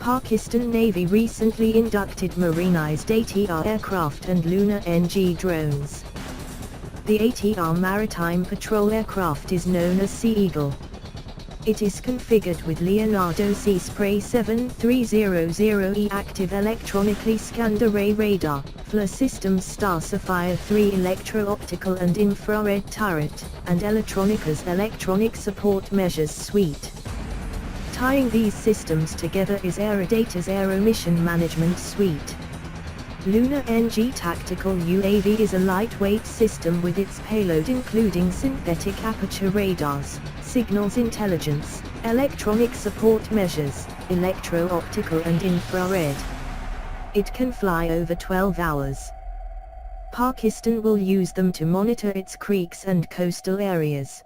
Pakistan Navy recently inducted Marinized ATR aircraft and lunar NG drones. The ATR maritime patrol aircraft is known as Sea Eagle. It is configured with Leonardo Sea Spray 7300E active electronically scanned array radar, FLIR systems Star Sapphire 3 electro-optical and infrared turret, and Electronica's electronic support measures suite. Tying these systems together is Aerodata's Aero Mission Management Suite. Lunar NG Tactical UAV is a lightweight system with its payload including synthetic aperture radars, signals intelligence, electronic support measures, electro-optical and infrared. It can fly over 12 hours. Pakistan will use them to monitor its creeks and coastal areas.